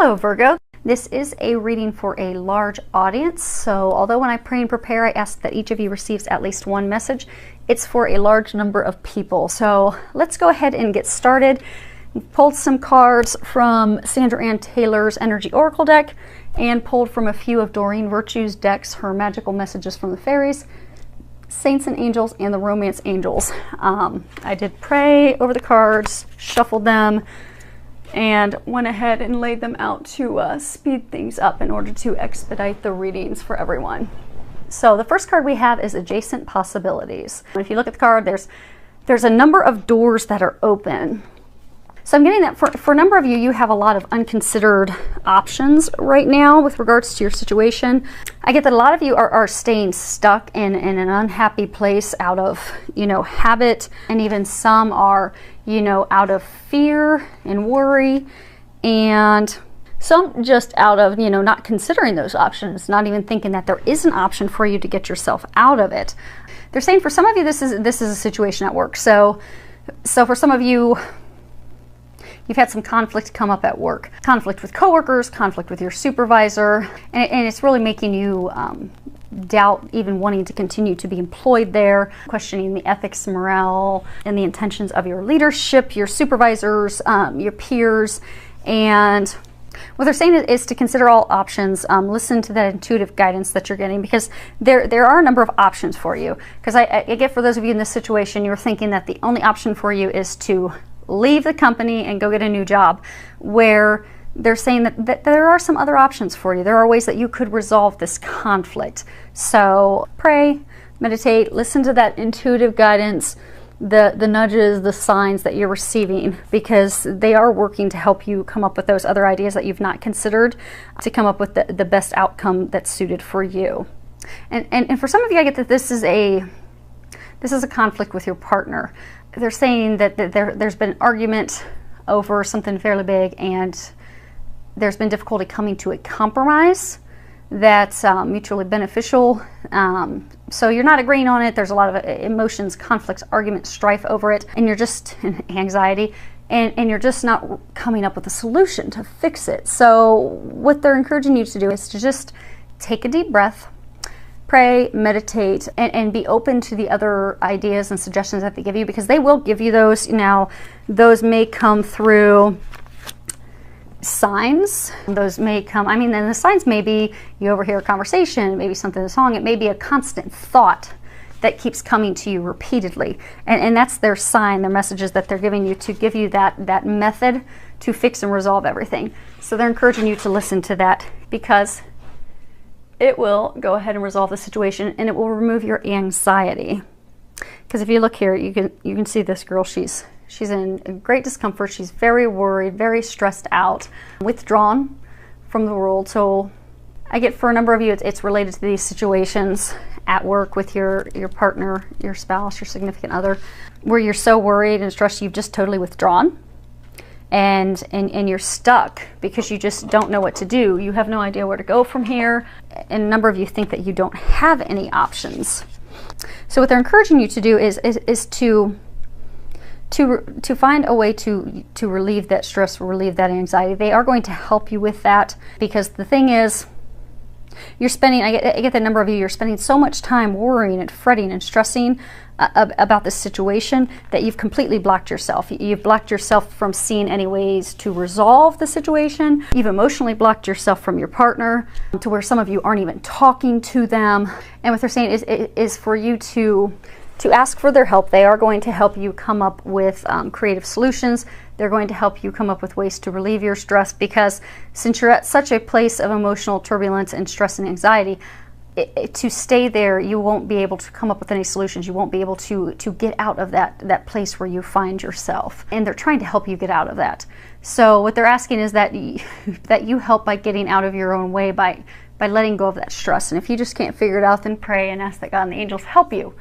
Hello Virgo. This is a reading for a large audience, so although when I pray and prepare I ask that each of you receives at least one message, it's for a large number of people. So let's go ahead and get started. Pulled some cards from Sandra Ann Taylor's Energy Oracle deck and pulled from a few of Doreen Virtue's decks, her magical messages from the fairies, saints and angels, and the romance angels. I did pray over the cards, shuffled them, and went ahead and laid them out to speed things up in order to expedite the readings for everyone. So the first card we have is Adjacent Possibilities. If you look at the card, there's a number of doors that are open. So I'm getting that for a number of you, you have a lot of unconsidered options right now with regards to your situation. I get that a lot of you are staying stuck in an unhappy place out of, habit, and even some are, out of fear and worry, and some just out of, not considering those options, not even thinking that there is an option for you to get yourself out of it. They're saying for some of you, this is a situation at work. So for some of you, you've had some conflict come up at work. Conflict with coworkers, conflict with your supervisor, and it's really making you doubt even wanting to continue to be employed there, questioning the ethics, morale, and the intentions of your leadership, your supervisors, your peers. And what they're saying is to consider all options. Listen to that intuitive guidance that you're getting, because there are a number of options for you. Because I get, for those of you in this situation, you're thinking that the only option for you is to leave the company and go get a new job, where they're saying that there are some other options for you. There are ways that you could resolve this conflict. So pray, meditate, listen to that intuitive guidance, the nudges, the signs that you're receiving, because they are working to help you come up with those other ideas that you've not considered, to come up with the best outcome that's suited for you. And for some of you, I get that this is a conflict with your partner. They're saying that there's been an argument over something fairly big, and there's been difficulty coming to a compromise that's mutually beneficial. So you're not agreeing on it. There's a lot of emotions, conflicts, argument, strife over it, and you're just anxiety, and you're just not coming up with a solution to fix it. So what they're encouraging you to do is to just take a deep breath, pray, meditate, and be open to the other ideas and suggestions that they give you, because they will give you those. Now, those may come through signs. Those may come, and the signs may be you overhear a conversation, maybe something in a song. It may be a constant thought that keeps coming to you repeatedly. And that's their sign, their messages that they're giving you to give you that method to fix and resolve everything. So they're encouraging you to listen to that, because it will go ahead and resolve the situation, and it will remove your anxiety. Because if you look here, you can see this girl. She's in great discomfort. She's very worried, very stressed out, withdrawn from the world. So I get, for a number of you, it's related to these situations at work with your partner, your spouse, your significant other, where you're so worried and stressed you've just totally withdrawn. And you're stuck because you just don't know what to do. You have no idea where to go from here. And a number of you think that you don't have any options. So what they're encouraging you to do is to find a way to relieve that stress, relieve that anxiety. They are going to help you with that, because the thing is, you're spending, I get the number of you, you're spending so much time worrying and fretting and stressing about this situation that you've completely blocked yourself. You've blocked yourself from seeing any ways to resolve the situation. You've emotionally blocked yourself from your partner, to where some of you aren't even talking to them. And what they're saying is for you to ask for their help. They are going to help you come up with creative solutions. They're going to help you come up with ways to relieve your stress, because since you're at such a place of emotional turbulence and stress and anxiety, to stay there, you won't be able to come up with any solutions. You won't be able to get out of that place where you find yourself. And they're trying to help you get out of that. So what they're asking is that you help by getting out of your own way, by letting go of that stress. And if you just can't figure it out, then pray and ask that God and the angels help you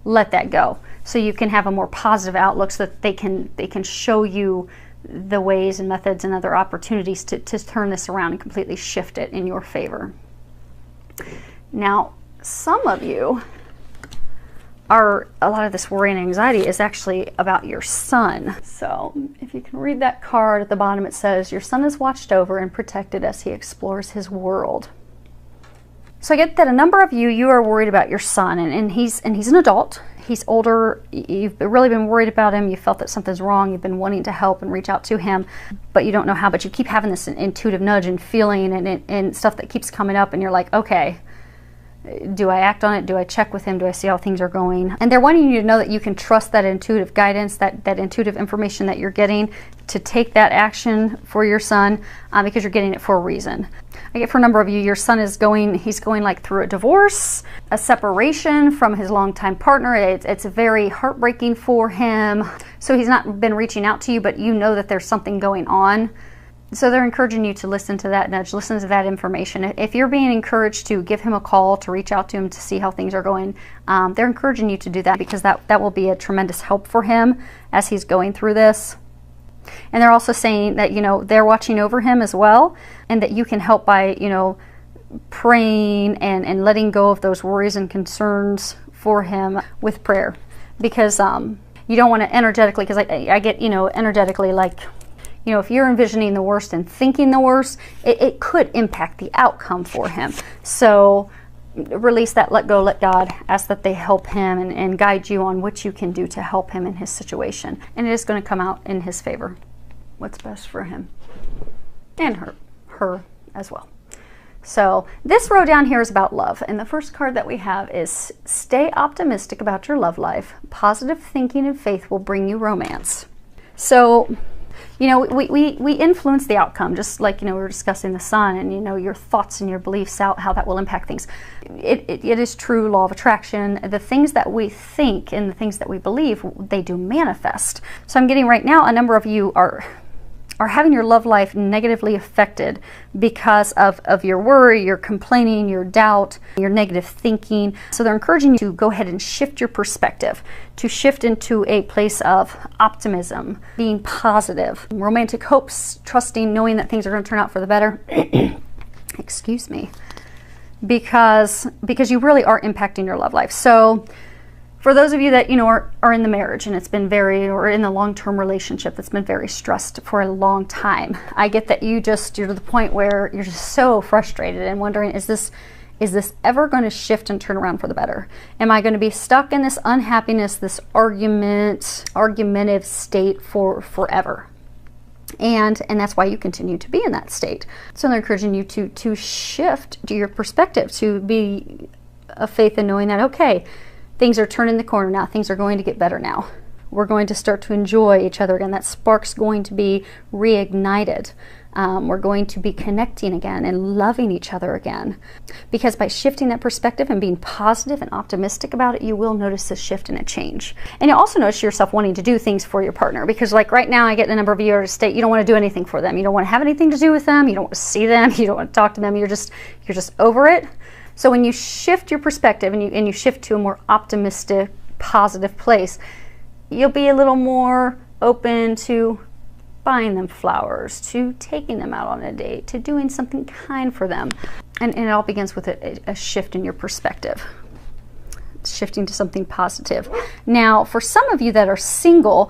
let that go, so you can have a more positive outlook, so that they can show you the ways and methods and other opportunities to turn this around and completely shift it in your favor. Now, some of you a lot of this worry and anxiety is actually about your son. So if you can read that card at the bottom, it says, your son is watched over and protected as he explores his world. So I get that a number of you are worried about your son, and he's an adult. He's older. You've really been worried about him. You felt that something's wrong. You've been wanting to help and reach out to him, but you don't know how. But you keep having this intuitive nudge and feeling and stuff that keeps coming up, and you're like, okay, do I act on it? Do I check with him? Do I see how things are going? And they're wanting you to know that you can trust that intuitive guidance, that intuitive information that you're getting, to take that action for your son, because you're getting it for a reason. I get for a number of you, your son is he's going like through a divorce, a separation from his longtime partner. It's very heartbreaking for him. So he's not been reaching out to you, but you know that there's something going on. So they're encouraging you to listen to that nudge, listen to that information. If you're being encouraged to give him a call, to reach out to him to see how things are going, they're encouraging you to do that, because that will be a tremendous help for him as he's going through this. And they're also saying that, you know, they're watching over him as well, and that you can help by, you know, praying and letting go of those worries and concerns for him with prayer. Because you don't want to energetically, because I get, you know, energetically, like, you know, if you're envisioning the worst and thinking the worst, it could impact the outcome for him. So release that, let go, let God. Ask that they help him and guide you on what you can do to help him in his situation. And it is going to come out in his favor. What's best for him and her as well. So this row down here is about love. And the first card that we have is, stay optimistic about your love life. Positive thinking and faith will bring you romance. So, you know, we influence the outcome, just like, you know, we were discussing the sun, and, you know, your thoughts and your beliefs, how that will impact things. It is true, law of attraction. The things that we think and the things that we believe, they do manifest. So I'm getting right now, a number of you are having your love life negatively affected because of your worry, your complaining, your doubt, your negative thinking. So they're encouraging you to go ahead and shift your perspective, to shift into a place of optimism, being positive, romantic hopes, trusting, knowing that things are going to turn out for the better. Excuse me. Because you really are impacting your love life. So for those of you that, you know, are in the marriage and it's been or in the long-term relationship that's been very stressed for a long time, I get that you're to the point where you're just so frustrated and wondering, is this ever going to shift and turn around for the better? Am I going to be stuck in this unhappiness, this argumentative state for forever? And that's why you continue to be in that state. So they're encouraging you to shift to your perspective, to be of faith in knowing that, okay, things are turning the corner now. Things are going to get better now. We're going to start to enjoy each other again. That spark's going to be reignited. We're going to be connecting again and loving each other again. Because by shifting that perspective and being positive and optimistic about it, you will notice a shift and a change. And you'll also notice yourself wanting to do things for your partner. Because like right now, I get a number of you at a state, you don't want to do anything for them. You don't want to have anything to do with them. You don't want to see them. You don't want to talk to them. You're just over it. So when you shift your perspective and you shift to a more optimistic, positive place, you'll be a little more open to buying them flowers, to taking them out on a date, to doing something kind for them. And it all begins with a shift in your perspective, shifting to something positive. Now, for some of you that are single,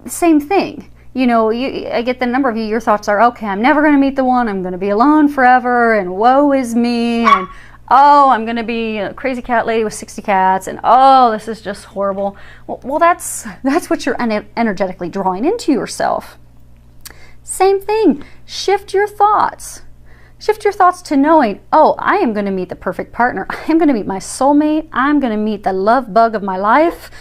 same thing. You know, I get the number of you, your thoughts are, okay, I'm never going to meet the one, I'm going to be alone forever, and woe is me, and oh, I'm going to be a crazy cat lady with 60 cats, and oh, this is just horrible. Well, that's what you're energetically drawing into yourself. Same thing. Shift your thoughts. Shift your thoughts to knowing, oh, I am going to meet the perfect partner. I am going to meet my soulmate. I'm going to meet the love bug of my life.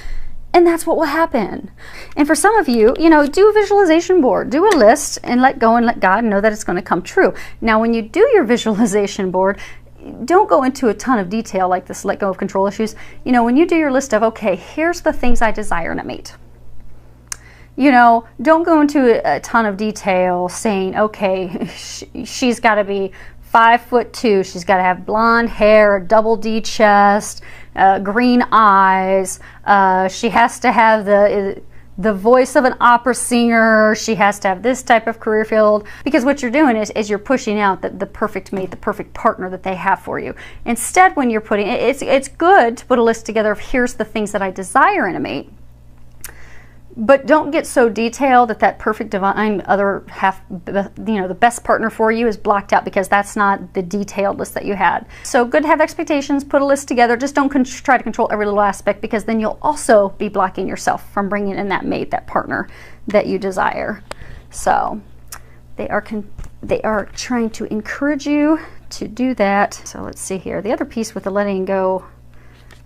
And that's what will happen. And for some of you, you know, do a visualization board, do a list, and let go and let God know that it's going to come true. Now, when you do your visualization board, don't go into a ton of detail like this let go of control issues. You know, when you do your list of, okay, here's the things I desire in a mate. You know, don't go into a ton of detail saying, okay, she's got to be 5'2", she's got to have blonde hair, a double D chest, green eyes, she has to have the voice of an opera singer. She has to have this type of career field, because what you're doing is you're pushing out the perfect mate, the perfect partner that they have for you. Instead, when you're putting, it's good to put a list together of here's the things that I desire in a mate. But don't get so detailed that perfect divine other half, the best partner for you is blocked out, because that's not the detailed list that you had. So good to have expectations, put a list together. Just don't try to control every little aspect, because then you'll also be blocking yourself from bringing in that mate, that partner that you desire. So they are trying to encourage you to do that. So let's see here. The other piece with the letting go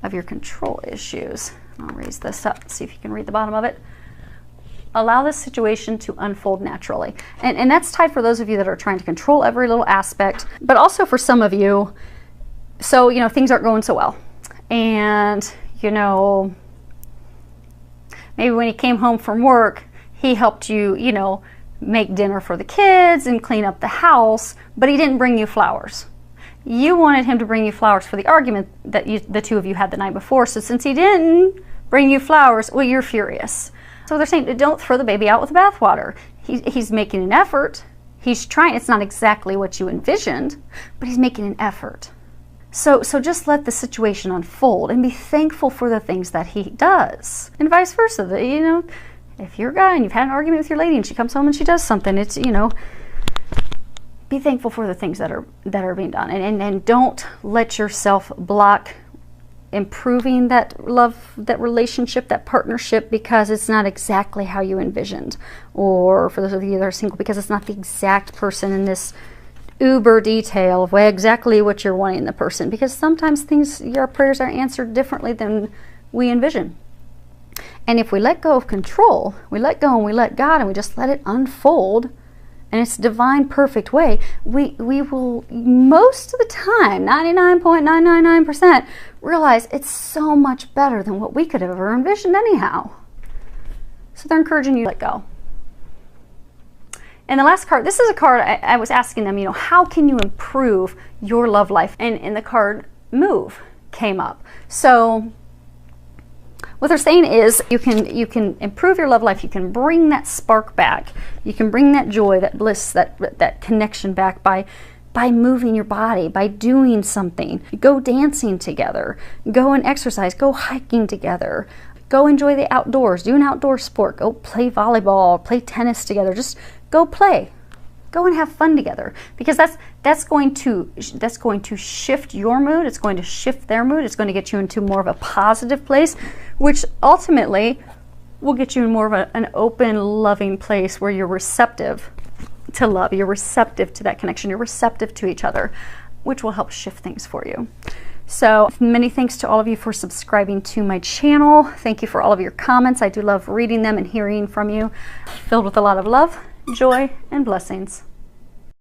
of your control issues. I'll raise this up, see if you can read the bottom of it. Allow this situation to unfold naturally. And that's tied for those of you that are trying to control every little aspect, but also for some of you, so, things aren't going so well. And, maybe when he came home from work, he helped you, make dinner for the kids and clean up the house, but he didn't bring you flowers. You wanted him to bring you flowers for the argument that the two of you had the night before. So since he didn't bring you flowers, well, you're furious. So they're saying, don't throw the baby out with the bathwater. He's making an effort. He's trying. It's not exactly what you envisioned, but he's making an effort. So just let the situation unfold and be thankful for the things that he does, and vice versa. If you're a guy and you've had an argument with your lady and she comes home and she does something, it's, be thankful for the things that are being done, and don't let yourself block improving that love, that relationship, that partnership, because it's not exactly how you envisioned. Or for those of you that are single, because it's not the exact person in this uber detail of exactly what you're wanting in the person, because sometimes your prayers are answered differently than we envision. And if we let go of control, we let go and we let God, and we just let it unfold in its divine, perfect way, we will, most of the time, 99.999%, realize it's so much better than what we could have ever envisioned anyhow. So they're encouraging you to let go. And the last card, this is a card I was asking them, how can you improve your love life? And the card Move came up. So what they're saying is you can improve your love life. You can bring that spark back. You can bring that joy, that bliss, that connection back by moving your body, by doing something. Go dancing together. Go and exercise. Go hiking together. Go enjoy the outdoors. Do an outdoor sport. Go play volleyball. Play tennis together. Just go play. Go and have fun together, because that's going to shift your mood. It's going to shift their mood. It's going to get you into more of a positive place, which ultimately will get you in more of an open, loving place where you're receptive to love. You're receptive to that connection. You're receptive to each other, which will help shift things for you. So many thanks to all of you for subscribing to my channel. Thank you for all of your comments. I do love reading them and hearing from you. Filled with a lot of love, joy, and blessings.